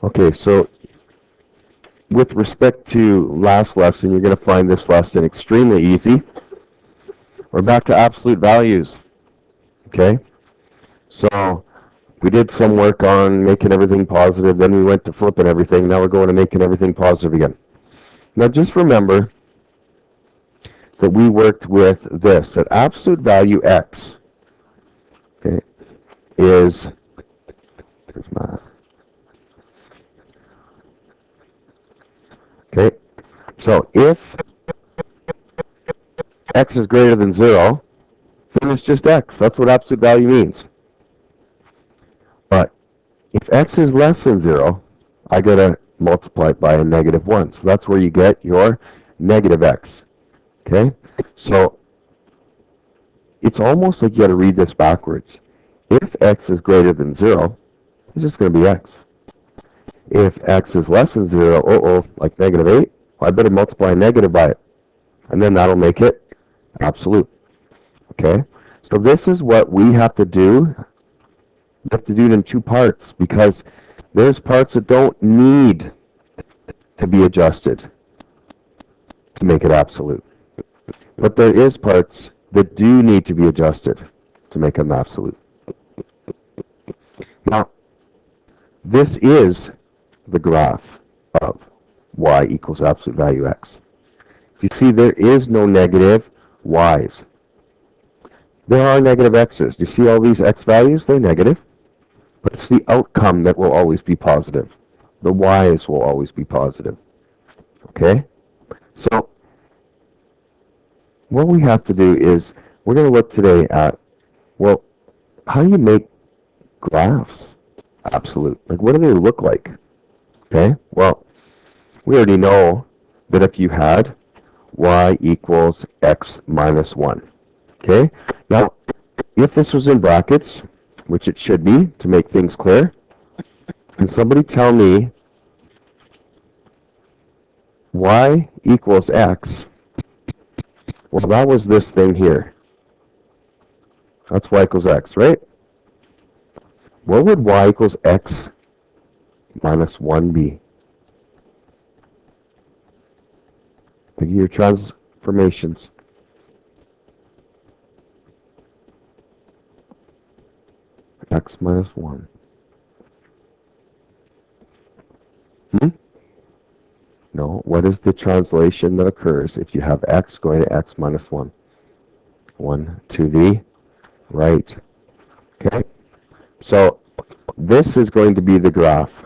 Okay, so with respect to last lesson, you're going to find this lesson extremely easy. We're back to absolute values. Okay? So we did some work on making everything positive, then we went to flipping everything, now we're going to making everything positive again. Now just remember that we worked with this, that absolute value x, okay, is, there's my, okay, so if x is greater than 0, then it's just x. That's what absolute value means. But if x is less than 0, I got to multiply it by a negative 1. So that's where you get your negative x. Okay? So it's almost like you got to read this backwards. If x is greater than 0, it's just going to be x. If x is less than 0, like negative 8, well, I better multiply a negative by it. And then that'll make it absolute. Okay? So this is what we have to do. We have to do it in two parts because there's parts that don't need to be adjusted to make it absolute. But there is parts that do need to be adjusted to make them absolute. Now, this is the graph of y equals absolute value x. You see, there is no negative y's. There are negative x's. You see all these x values? They're negative. But it's the outcome that will always be positive. The y's will always be positive. Okay? So, what we have to do is, we're going to look today at, well, how do you make graphs absolute? Like, what do they look like? Okay? Well, we already know that if you had y equals x minus 1. Okay? Now, if this was in brackets, which it should be to make things clear, can somebody tell me y equals x? Well, that was this thing here. That's y equals x, right? What would y equals x minus 1 be? Think of your transformations. X minus 1. No, what is the translation that occurs if you have x going to x minus 1? 1 to the right. Okay? So this is going to be the graph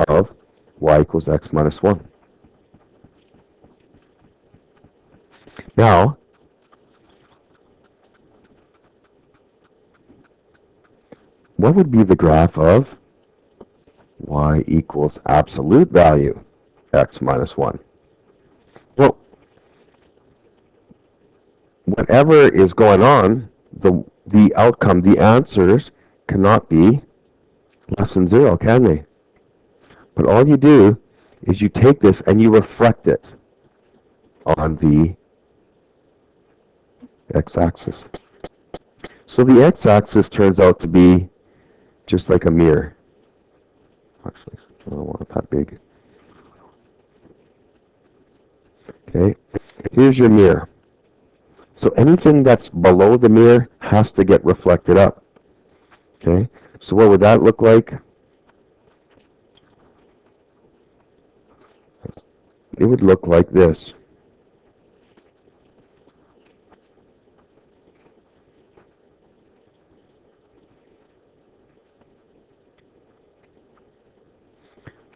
of y equals x minus 1. Now, what would be the graph of y equals absolute value x minus 1? Well, whatever is going on, the outcome, the answers cannot be less than 0, can they? But all you do is you take this and you reflect it on the x-axis. So the x-axis turns out to be just like a mirror. Actually, I don't want it that big. Okay, here's your mirror. So anything that's below the mirror has to get reflected up. Okay, so what would that look like? It would look like this.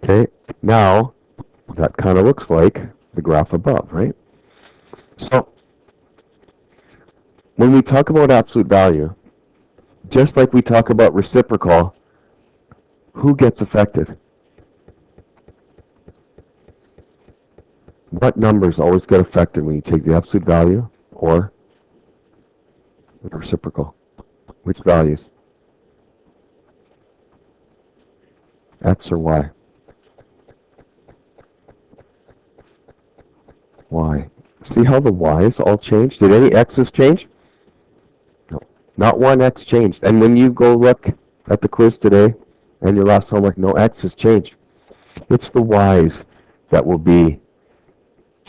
Okay, now that kind of looks like the graph above, right? So when we talk about absolute value, just like we talk about reciprocal, who gets affected? What numbers always get affected when you take the absolute value or the reciprocal? Which values? X or Y? Y. See how the Y's all changed? Did any X's change? No. Not one X changed. And when you go look at the quiz today, And your last homework, no x's change. It's the y's that will be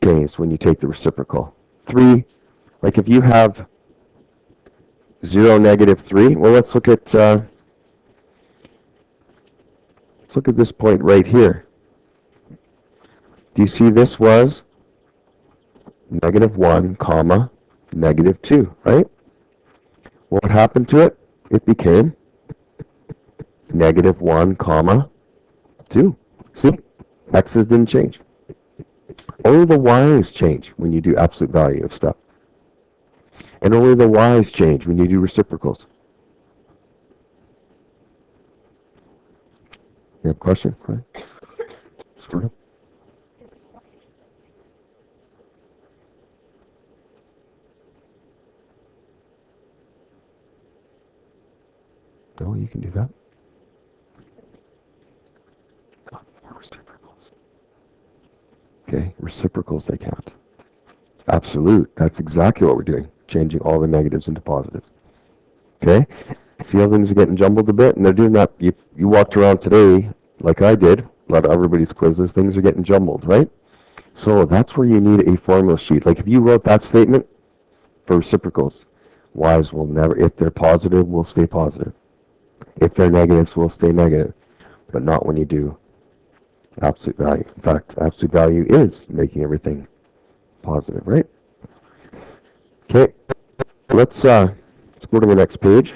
changed when you take the reciprocal. 3, like if you have 0, negative 3, well, let's look at this point right here. Do you see this was negative 1, comma, negative 2, right? What happened to it? It became negative 1, comma, 2. See? X's didn't change. Only the y's change when you do absolute value of stuff. And only the y's change when you do reciprocals. You have a question? Right? Sure. No, you can do that. Not for reciprocals. Okay, reciprocals they can't. Absolute, that's exactly what we're doing. Changing all the negatives into positives. Okay? See how things are getting jumbled a bit? And they're doing that. You walked around today, like I did, a lot of everybody's quizzes, things are getting jumbled, right? So that's where you need a formula sheet. Like if you wrote that statement for reciprocals, y's will never, if they're positive, will stay positive. If they're negatives, will stay negative. But not when you do absolute value. In fact, absolute value is making everything positive, right? Okay, let's go to the next page.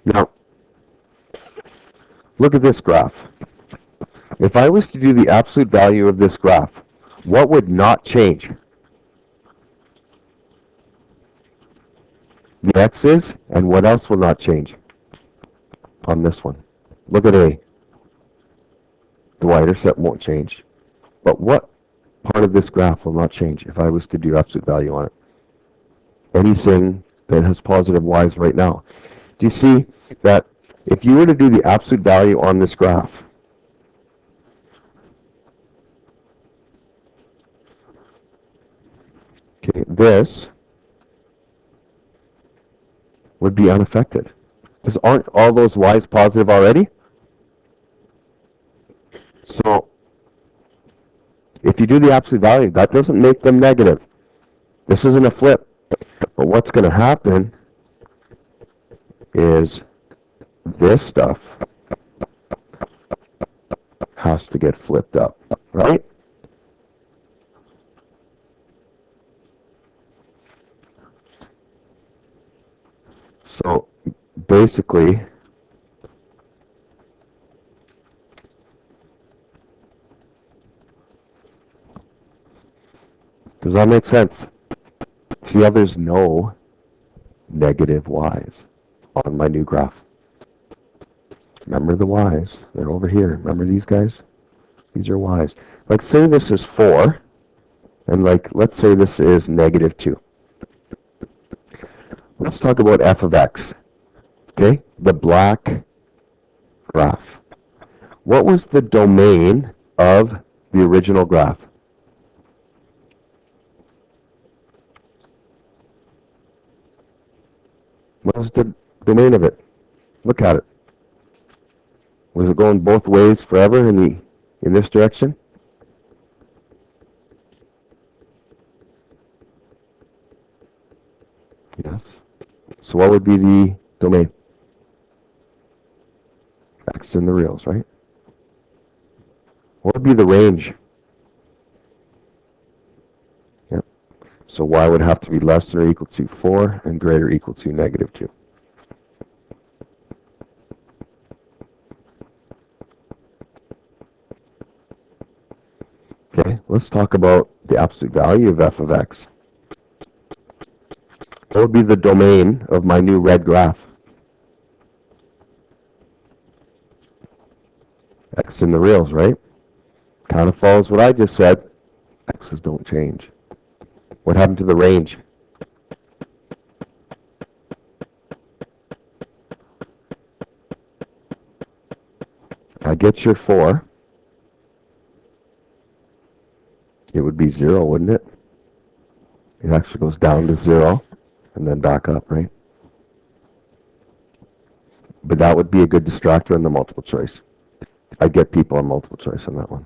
Now, look at this graph. If I was to do the absolute value of this graph, what would not change? The x's, and what else will not change on this one? Look at A. The y-intercept won't change. But what part of this graph will not change if I was to do absolute value on it? Anything that has positive y's right now. Do you see that if you were to do the absolute value on this graph, okay, this would be unaffected. Because aren't all those y's positive already? So if you do the absolute value, that doesn't make them negative. This isn't a flip. But what's going to happen is this stuff has to get flipped up, right? So basically, does that make sense? See how there's no negative y's on my new graph. Remember the y's. They're over here. Remember these guys? These are y's. Like say this is 4, and like let's say this is negative 2. Let's talk about f of x. Okay? The black graph. What was the domain of the original graph? What was the domain of it? Look at it. Was it going both ways forever in this direction? Yes. So what would be the domain? X in the reals, right? What would be the range? Yep. So y would have to be less than or equal to 4 and greater or equal to negative 2. Okay, let's talk about the absolute value of f of x. What would be the domain of my new red graph? X in the reals, right? Kind of follows what I just said. X's don't change. What happened to the range? I get your 4. It would be 0, wouldn't it? It actually goes down to 0 and then back up, right? But that would be a good distractor in the multiple choice. I'd get people on multiple choice on that one.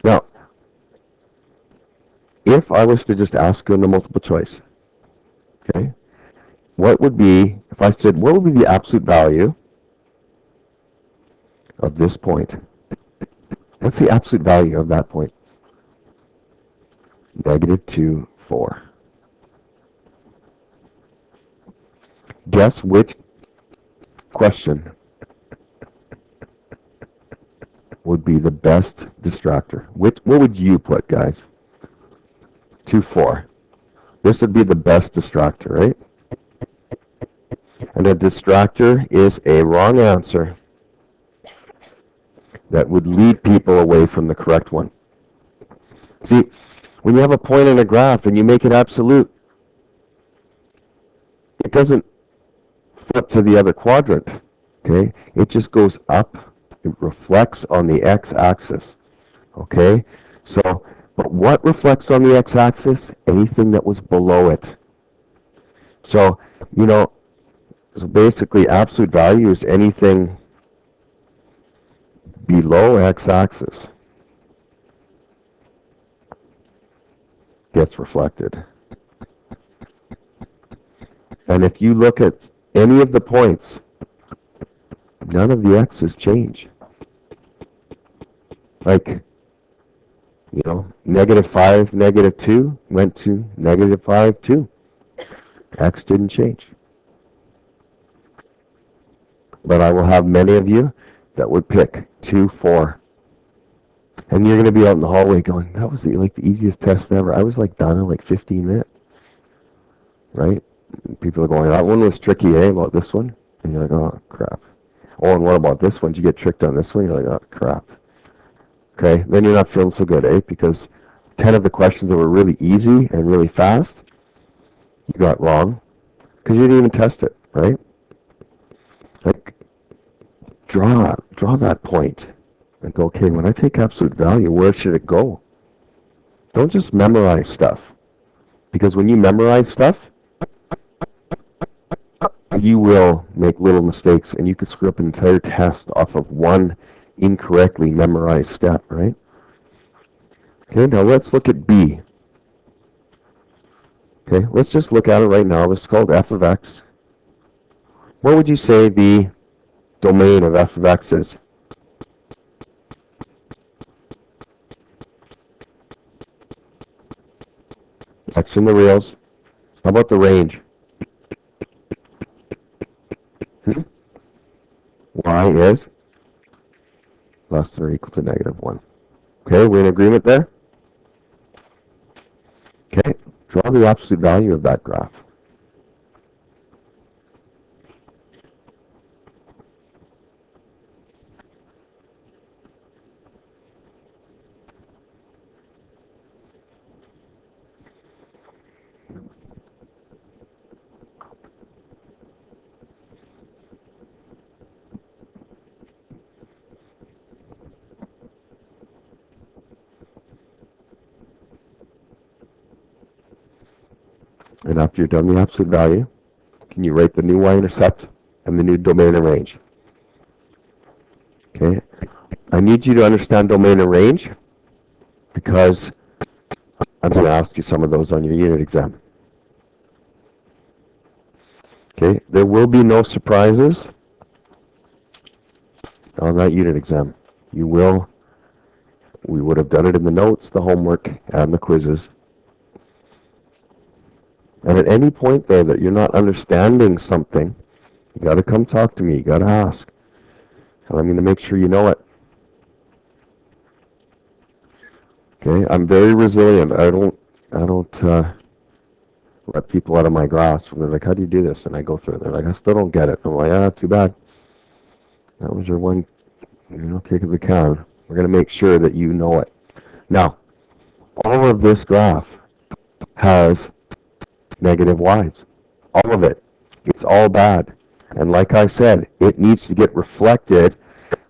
Now, if I was to just ask you in the multiple choice, okay, what would be, if I said, what would be the absolute value of this point? What's the absolute value of that point? -2, 4. Guess which question would be the best distractor? What would you put, guys? 2, 4. This would be the best distractor, right? And a distractor is a wrong answer that would lead people away from the correct one. See, when you have a point in a graph and you make it absolute, it doesn't flip to the other quadrant, okay? It just goes up. It reflects on the x-axis, okay? So, but what reflects on the x-axis? Anything that was below it. So, you know, so basically absolute value is anything below x-axis gets reflected. And if you look at any of the points, none of the x's change. Like, you know, -5, -2 went to -5, 2. X didn't change. But I will have many of you that would pick 2, 4. And you're going to be out in the hallway going, that was like the easiest test ever. I was like done in like 15 minutes. Right? People are going, that one was tricky, eh, about this one? And you're like, oh, crap. Oh, and what about this one? Did you get tricked on this one? You're like, oh, crap. Okay, then you're not feeling so good, eh? Because 10 of the questions that were really easy and really fast, you got wrong. Because you didn't even test it, right? Like, draw that point and go, okay, when I take absolute value, where should it go? Don't just memorize stuff. Because when you memorize stuff, you will make little mistakes and you could screw up an entire test off of one incorrectly memorized step, right? Okay, now let's look at B. Okay, let's just look at it right now. This is called f of x. What would you say the domain of f of x is? X in the reals. How about the range? Y is less than or equal to -1. Okay, we're in agreement there? Okay, draw the absolute value of that graph. And after you're done the absolute value, can you write the new y-intercept and the new domain and range? Okay, I need you to understand domain and range because I'm going to ask you some of those on your unit exam. Okay, there will be no surprises on that unit exam. We would have done it in the notes, the homework, and the quizzes. And at any point there that you're not understanding something, you got to come talk to me. You got to ask. And I'm going to make sure you know it. Okay, I'm very resilient. I don't let people out of my grasp. They're like, how do you do this? And I go through it. They're like, I still don't get it. I'm like, ah, too bad. That was your one, kick of the can. We're going to make sure that you know it. Now, all of this graph has negative y's. All of it. It's all bad. And like I said, it needs to get reflected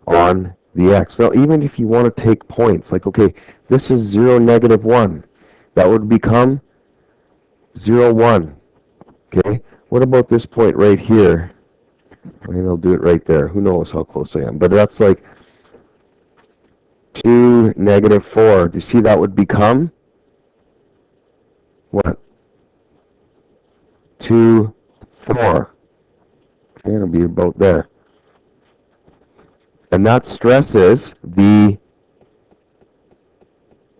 on the x. Now, even if you want to take points, like, okay, this is 0, -1. That would become 0, 1. Okay? What about this point right here? Maybe I'll do it right there. Who knows how close I am. But that's like 2, negative 4. Do you see that would become what? 2, 4. Okay, it'll be about there. And that stresses the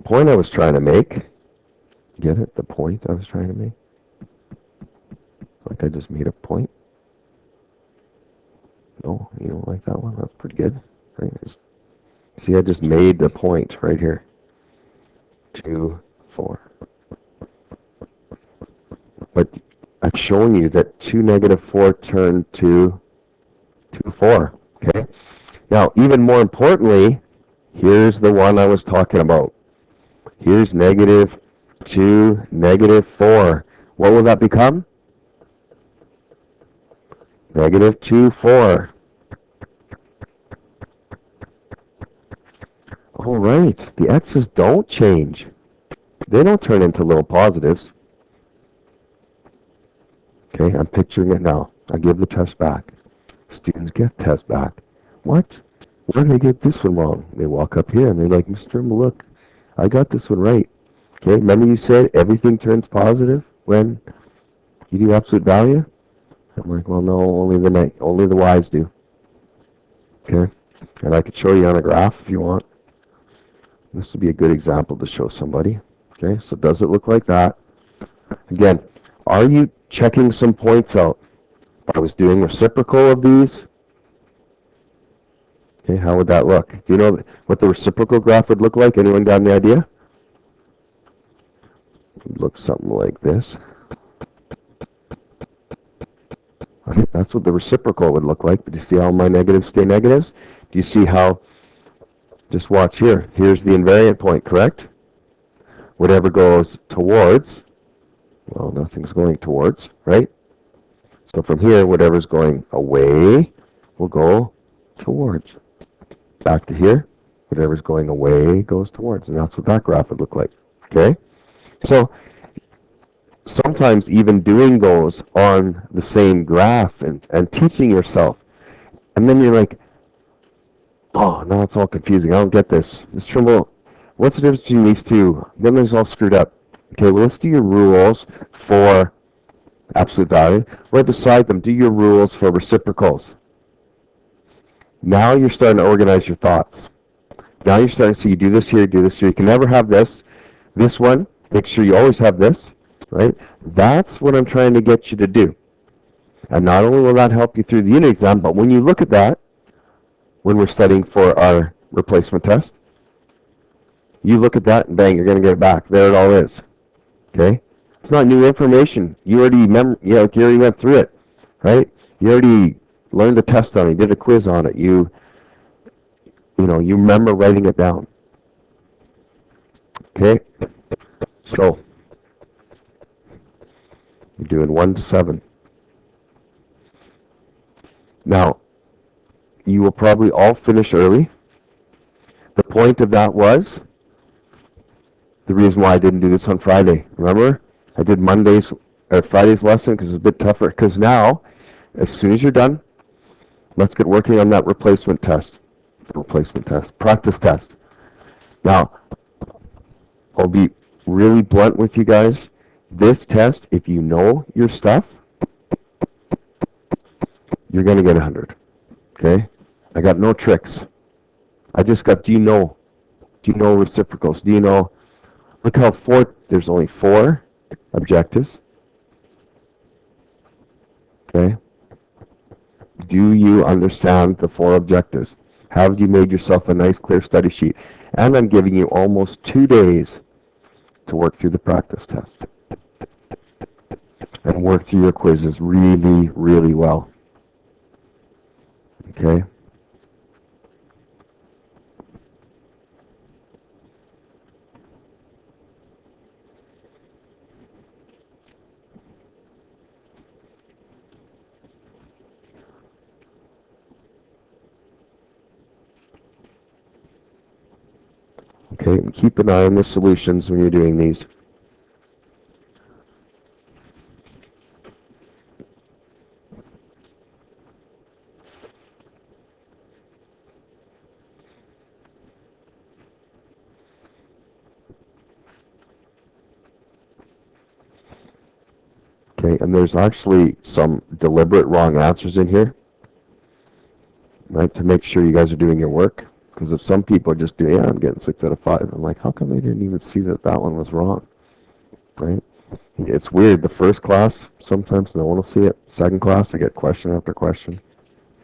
point I was trying to make. Get it? The point I was trying to make? Like I just made a point. Oh, you don't like that one? That's pretty good. Right? See, I just made the point right here. 2, 4. But I've shown you that 2, negative 4 turned to 2, 4. Okay? Now, even more importantly, here's the one I was talking about. Here's negative 2, negative 4. What will that become? Negative 2, 4. All right, the x's don't change. They don't turn into little positives. Okay, I'm picturing it now. I give the test back. Students get test back. What? Why did they get this one wrong? They walk up here and they're like, Mr. Trimble, look, I got this one right. Okay, remember you said everything turns positive when you do absolute value? I'm like, well, no, only the y's do. Okay, and I could show you on a graph if you want. This would be a good example to show somebody. Okay, so does it look like that? Again, are you checking some points out? I was doing reciprocal of these. Okay, how would that look? Do you know what the reciprocal graph would look like? Anyone got any idea? It would look something like this. Right, that's what the reciprocal would look like. But do you see how my negatives stay negatives? Do you see how, just watch here. Here's the invariant point, correct? Whatever goes towards, well, nothing's going towards, right? So from here, whatever's going away will go towards. Back to here, whatever's going away goes towards. And that's what that graph would look like, okay? So sometimes even doing those on the same graph and teaching yourself, and then you're like, oh, now it's all confusing. I don't get this. Mr. Trimble, what's the difference between these two? Then it's all screwed up. Okay, well, let's do your rules for absolute value. Right beside them, do your rules for reciprocals. Now you're starting to organize your thoughts. Now you're starting to see you do this here, do this here. You can never have this. This one, make sure you always have this, right? That's what I'm trying to get you to do. And not only will that help you through the unit exam, but when you look at that, when we're studying for our replacement test, you look at that and bang, you're going to get it back. There it all is. Okay? It's not new information. You already you already went through it, right? You already learned a test on it, did a quiz on it. You remember writing it down. Okay? So, you're doing 1 to 7. Now, you will probably all finish early. The point of that was the reason why I didn't do this on Friday. Remember? I did Friday's lesson because it's a bit tougher. Because now, as soon as you're done, let's get working on that replacement test. Practice test. Now, I'll be really blunt with you guys. This test, if you know your stuff, you're going to get 100. Okay? I got no tricks. I just got, do you know reciprocals? Do you know, look how there's only 4 objectives. Okay? Do you understand the 4 objectives? Have you made yourself a nice clear study sheet? And I'm giving you almost 2 days to work through the practice test. And work through your quizzes really, really well. Okay? Okay, and keep an eye on the solutions when you're doing these. Okay, and there's actually some deliberate wrong answers in here, right, to make sure you guys are doing your work. Because if some people just do, yeah, I'm getting 6 out of 5. I'm like, how come they didn't even see that that one was wrong, right? It's weird. The first class, sometimes no one will see it. Second class, I get question after question.